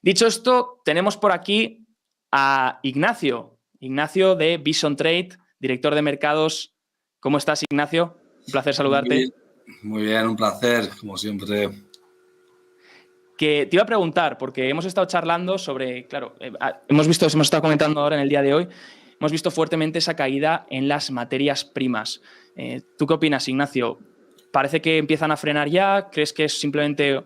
Dicho esto, tenemos por aquí a Ignacio de Vision Trade, director de mercados. ¿Cómo estás, Ignacio? Un placer saludarte. Muy bien, un placer, como siempre. Que te iba a preguntar, porque hemos estado charlando sobre, claro, hemos estado comentando ahora en el día de hoy, hemos visto fuertemente esa caída en las materias primas. ¿Tú qué opinas, Ignacio? ¿Parece que empiezan a frenar ya? ¿Crees que es simplemente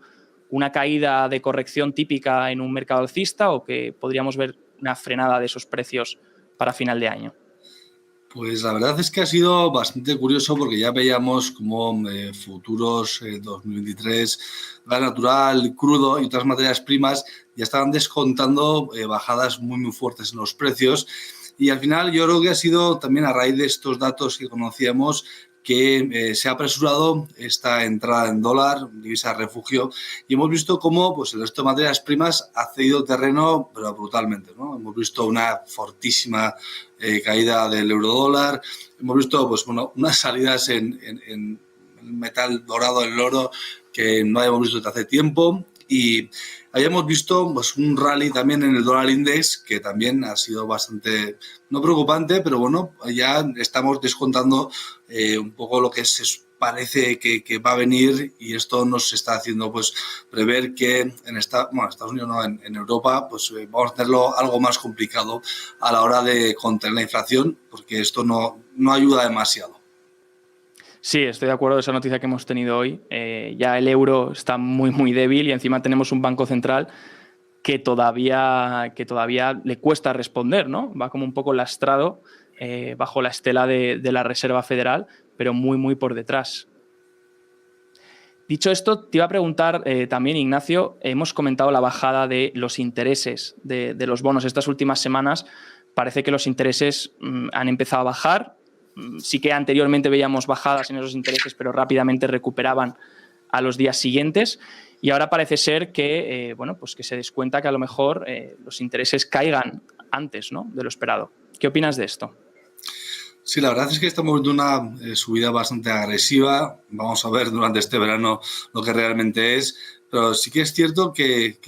una caída de corrección típica en un mercado alcista o que podríamos ver una frenada de esos precios para final de año? Pues la verdad es que ha sido bastante curioso porque ya veíamos como futuros 2023, gas natural, crudo y otras materias primas ya estaban descontando bajadas muy fuertes en los precios. Y al final yo creo que ha sido también a raíz de estos datos que conocíamos que se ha apresurado esta entrada en dólar, divisa refugio, y hemos visto cómo pues, el resto de materias primas ha cedido terreno, pero brutalmente, ¿no? Hemos visto una fortísima caída del euro-dólar, hemos visto pues, bueno, unas salidas en el metal dorado, el oro, que no habíamos visto desde hace tiempo, y habíamos visto pues, un rally también en el dólar index que también ha sido bastante, no preocupante, pero bueno, ya estamos descontando un poco lo que se parece que va a venir, y esto nos está haciendo pues prever que en Estados Unidos no, en Europa pues vamos a tenerlo algo más complicado a la hora de contener la inflación, porque esto no ayuda demasiado. Sí, estoy de acuerdo con esa noticia que hemos tenido hoy. Ya el euro está muy débil y encima tenemos un banco central que todavía le cuesta responder, ¿no? Va como un poco lastrado bajo la estela de la Reserva Federal, pero muy por detrás. Dicho esto, te iba a preguntar también, Ignacio, hemos comentado la bajada de los intereses de los bonos estas últimas semanas. Parece que los intereses han empezado a bajar. Sí que anteriormente veíamos bajadas en esos intereses, pero rápidamente recuperaban a los días siguientes. Y ahora parece ser que, pues que se descuenta que a lo mejor los intereses caigan antes, ¿no?, de lo esperado. ¿Qué opinas de esto? Sí, la verdad es que estamos viendo una subida bastante agresiva. Vamos a ver durante este verano lo que realmente es. Pero sí que es cierto que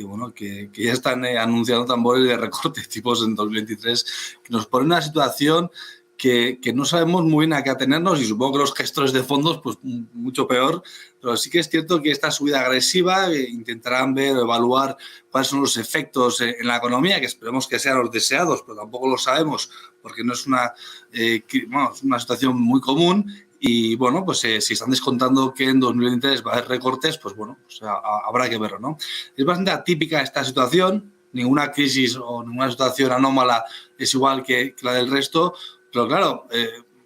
ya están anunciando tambores de recorte de tipos en 2023, que nos pone en una situación que no sabemos muy bien a qué atenernos, y supongo que los gestores de fondos pues mucho peor, pero sí que es cierto que esta subida agresiva intentarán ver o evaluar cuáles son los efectos en la economía, que esperemos que sean los deseados, pero tampoco lo sabemos porque no es una situación muy común. Y bueno, pues si están descontando que en 2023 va a haber recortes, pues bueno, pues habrá que verlo, ¿no? Es bastante atípica esta situación. Ninguna crisis o ninguna situación anómala es igual que la del resto. Pero claro,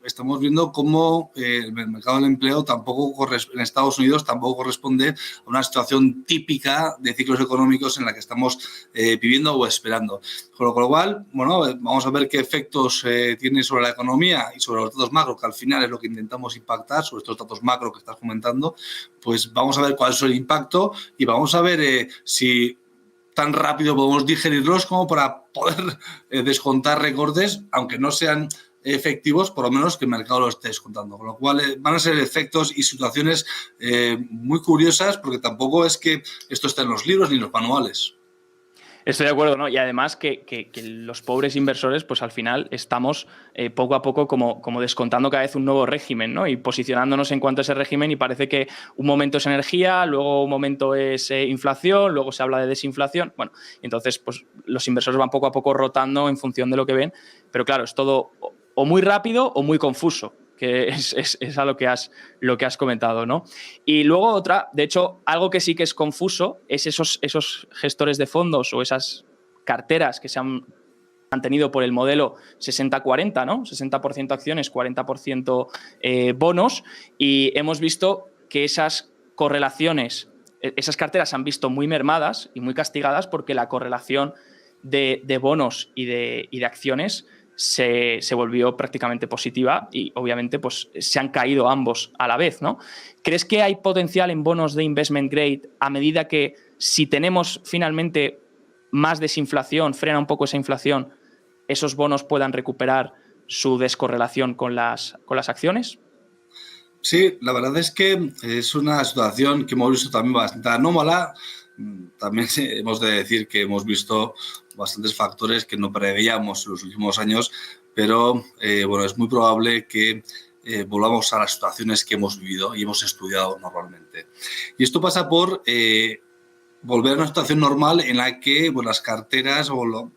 estamos viendo cómo el mercado del empleo en Estados Unidos tampoco corresponde a una situación típica de ciclos económicos en la que estamos viviendo o esperando. Con lo cual, bueno, vamos a ver qué efectos tiene sobre la economía y sobre los datos macro, que al final es lo que intentamos impactar, sobre estos datos macro que estás comentando. Pues vamos a ver cuál es el impacto y vamos a ver si tan rápido podemos digerirlos como para poder descontar recortes, aunque no sean efectivos, por lo menos que el mercado lo esté descontando. Con lo cual van a ser efectos y situaciones muy curiosas, porque tampoco es que esto esté en los libros ni en los manuales. Estoy de acuerdo, ¿no? Y además que los pobres inversores, pues al final estamos poco a poco como descontando cada vez un nuevo régimen, ¿no? Y posicionándonos en cuanto a ese régimen, y parece que un momento es energía, luego un momento es inflación, luego se habla de desinflación. Bueno, entonces pues los inversores van poco a poco rotando en función de lo que ven, pero claro, es todo o muy rápido o muy confuso, que es a lo que has comentado, ¿no? Y luego de hecho, algo que sí que es confuso es esos gestores de fondos o esas carteras que se han mantenido por el modelo 60-40, ¿no? 60% acciones, 40% bonos, y hemos visto que esas correlaciones, esas carteras se han visto muy mermadas y muy castigadas porque la correlación de bonos y de acciones se volvió prácticamente positiva, y obviamente pues se han caído ambos a la vez, ¿no? ¿Crees que hay potencial en bonos de investment grade a medida que, si tenemos finalmente más desinflación, frena un poco esa inflación, esos bonos puedan recuperar su descorrelación con las acciones? Sí, la verdad es que es una situación que hemos visto también bastante anómala. también hemos de decir que hemos visto bastantes factores que no preveíamos en los últimos años, pero bueno, es muy probable que volvamos a las situaciones que hemos vivido y hemos estudiado normalmente. Y esto pasa por volver a una situación normal en la que pues, las carteras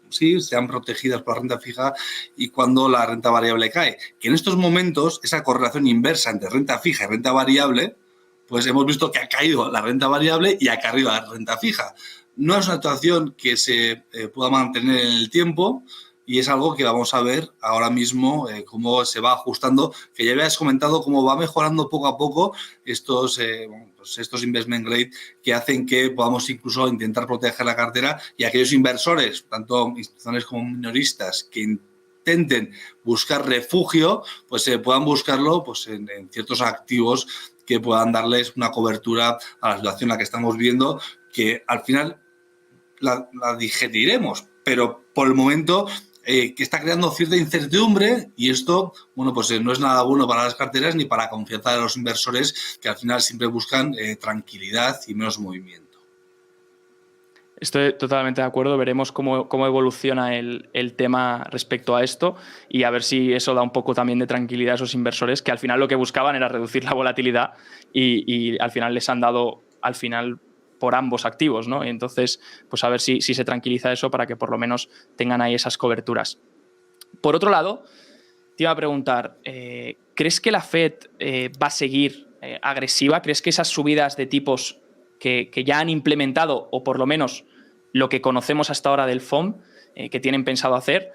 sí, sean protegidas por la renta fija y cuando la renta variable cae. Que en estos momentos esa correlación inversa entre renta fija y renta variable, pues hemos visto que ha caído la renta variable y ha caído la renta fija. No es una situación que se pueda mantener en el tiempo y es algo que vamos a ver ahora mismo cómo se va ajustando, que ya habías comentado cómo va mejorando poco a poco estos investment grade que hacen que podamos incluso intentar proteger la cartera y aquellos inversores, tanto institucionales como minoristas, que intenten buscar refugio, pues puedan buscarlo pues, en ciertos activos que puedan darles una cobertura a la situación en la que estamos viendo, que al final la digeriremos, pero por el momento que está creando cierta incertidumbre y esto, bueno, pues no es nada bueno para las carteras ni para la confianza de los inversores que al final siempre buscan tranquilidad y menos movimiento. Estoy totalmente de acuerdo. Veremos cómo evoluciona el tema respecto a esto y a ver si eso da un poco también de tranquilidad a esos inversores que al final lo que buscaban era reducir la volatilidad y al final les han dado por ambos activos, ¿no? Y entonces, pues a ver si se tranquiliza eso para que por lo menos tengan ahí esas coberturas. Por otro lado, te iba a preguntar, ¿crees que la Fed va a seguir agresiva? ¿Crees que esas subidas de tipos que ya han implementado, o por lo menos lo que conocemos hasta ahora del FOMC, que tienen pensado hacer,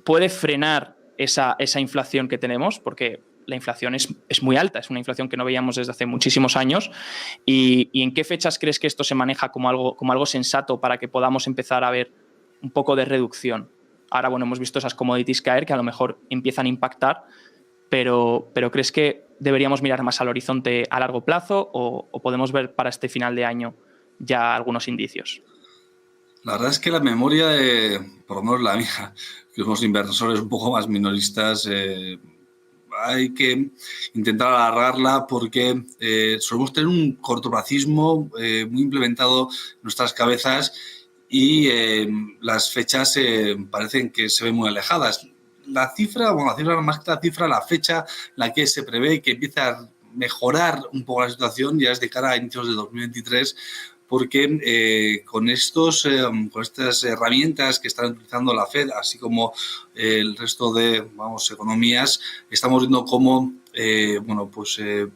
puede frenar esa inflación que tenemos? Porque la inflación es muy alta, es una inflación que no veíamos desde hace muchísimos años. ¿Y en qué fechas crees que esto se maneja como algo sensato para que podamos empezar a ver un poco de reducción? Ahora, bueno, hemos visto esas commodities caer que a lo mejor empiezan a impactar, pero ¿crees que deberíamos mirar más al horizonte a largo plazo o podemos ver para este final de año ya algunos indicios? La verdad es que la memoria, por lo menos la mía, que somos inversores un poco más minoristas, hay que intentar alargarla porque solemos tener un cortoplacismo muy implementado en nuestras cabezas y las fechas parecen que se ven muy alejadas. La cifra más que la cifra, la fecha en la que se prevé que empiece a mejorar un poco la situación ya es de cara a inicios de 2023, porque con estas herramientas que están utilizando la Fed, así como el resto de economías, estamos viendo cómo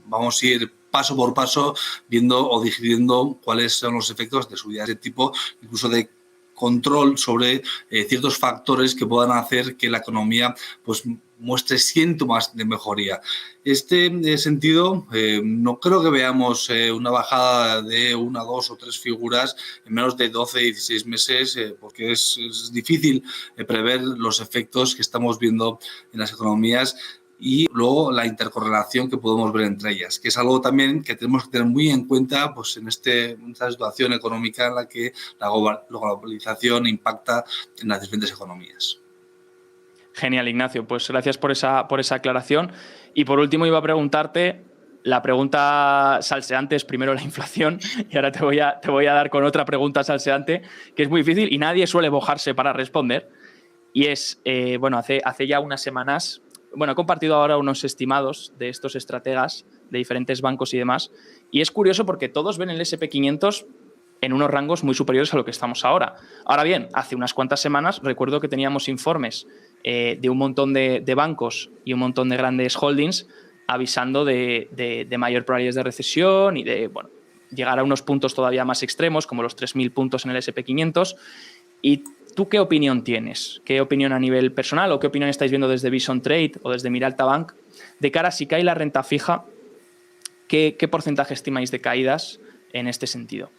vamos a ir paso por paso viendo o digiriendo cuáles son los efectos de subidas de tipo, incluso de control sobre ciertos factores que puedan hacer que la economía pues muestre síntomas de mejoría. Este sentido, no creo que veamos una bajada de 1, 2 o 3 figuras en menos de 12, 16 meses, porque es difícil prever los efectos que estamos viendo en las economías y luego la intercorrelación que podemos ver entre ellas, que es algo también que tenemos que tener muy en cuenta pues, en esta situación económica en la que la globalización impacta en las diferentes economías. Genial, Ignacio. Pues gracias por esa aclaración. Y por último iba a preguntarte, la pregunta salseante es primero la inflación y ahora te voy a dar con otra pregunta salseante que es muy difícil y nadie suele mojarse para responder. Y es, hace ya unas semanas, he compartido ahora unos estimados de estos estrategas de diferentes bancos y demás. Y es curioso porque todos ven el S&P 500 en unos rangos muy superiores a lo que estamos ahora. Ahora bien, hace unas cuantas semanas recuerdo que teníamos informes de un montón de bancos y un montón de grandes holdings avisando de mayor probabilidades de recesión y de llegar a unos puntos todavía más extremos, como los 3.000 puntos en el S&P 500. ¿Y tú qué opinión tienes? ¿Qué opinión a nivel personal o qué opinión estáis viendo desde Vision Trade o desde Miralta Bank de cara a si cae la renta fija? ¿Qué porcentaje estimáis de caídas en este sentido?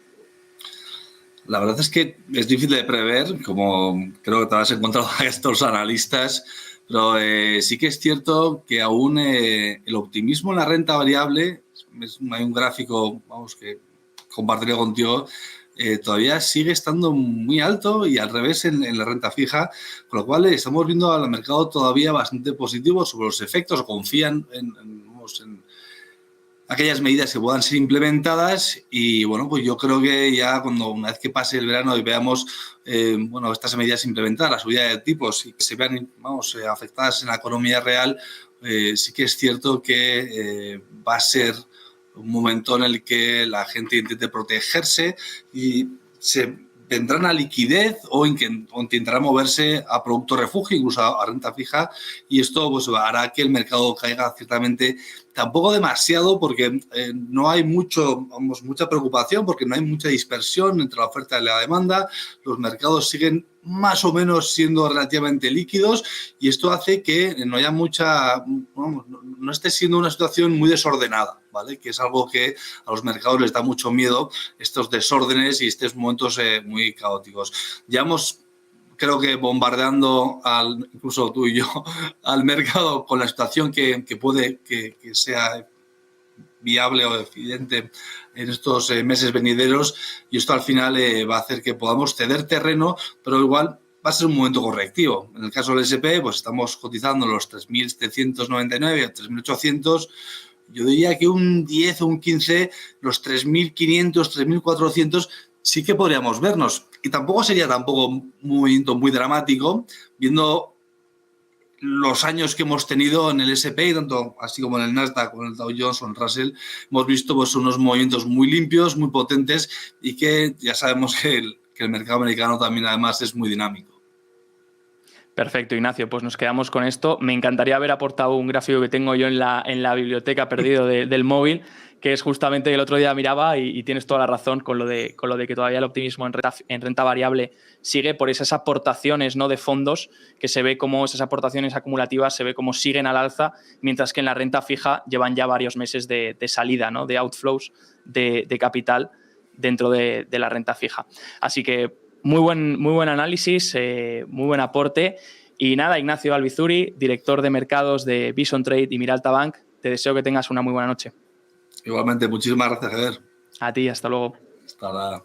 La verdad es que es difícil de prever, como creo que te has encontrado a estos analistas, pero sí que es cierto que aún el optimismo en la renta variable, hay un gráfico que compartiré contigo, todavía sigue estando muy alto y al revés en la renta fija, con lo cual estamos viendo al mercado todavía bastante positivo sobre los efectos o confían aquellas medidas que puedan ser implementadas y bueno, pues yo creo que ya una vez que pase el verano y veamos estas medidas implementadas, la subida de tipos y que se vean afectadas en la economía real, sí que es cierto que va a ser un momento en el que la gente intente protegerse y se vendrán a liquidez o intentarán moverse a producto refugio, incluso a renta fija, y esto pues hará que el mercado caiga ciertamente, tampoco demasiado, porque no hay mucha preocupación, porque no hay mucha dispersión entre la oferta y la demanda, los mercados siguen más o menos siendo relativamente líquidos y esto hace que no haya no esté siendo una situación muy desordenada, ¿vale? Que es algo que a los mercados les da mucho miedo, estos desórdenes y estos momentos muy caóticos. Llevamos, creo que bombardeando incluso tú y yo, al mercado con la situación que puede que sea viable o evidente en estos meses venideros y esto al final va a hacer que podamos ceder terreno, pero igual va a ser un momento correctivo. En el caso del S&P, pues estamos cotizando los 3.799 a 3.800. Yo diría que un 10 o un 15, los 3.500, 3.400 sí que podríamos vernos. Y tampoco sería muy dramático, viendo los años que hemos tenido en el S&P, tanto así como en el Nasdaq, con el Dow Jones o en Russell, hemos visto pues unos movimientos muy limpios, muy potentes y que ya sabemos que el mercado americano también además es muy dinámico. Perfecto, Ignacio, pues nos quedamos con esto. Me encantaría haber aportado un gráfico que tengo yo en la biblioteca perdido del móvil, que es justamente el otro día miraba y tienes toda la razón con lo de que todavía el optimismo en renta variable sigue por esas aportaciones, ¿no?, de fondos, que se ve como esas aportaciones acumulativas se ve como siguen al alza, mientras que en la renta fija llevan ya varios meses de salida, ¿no?, de outflows de capital dentro de la renta fija. Así que muy buen análisis, muy buen aporte. Y nada, Ignacio Albizuri, director de mercados de Bison Trade y Miralta Bank, te deseo que tengas una muy buena noche. Igualmente, muchísimas gracias, Javier. A ti, hasta luego. Hasta la...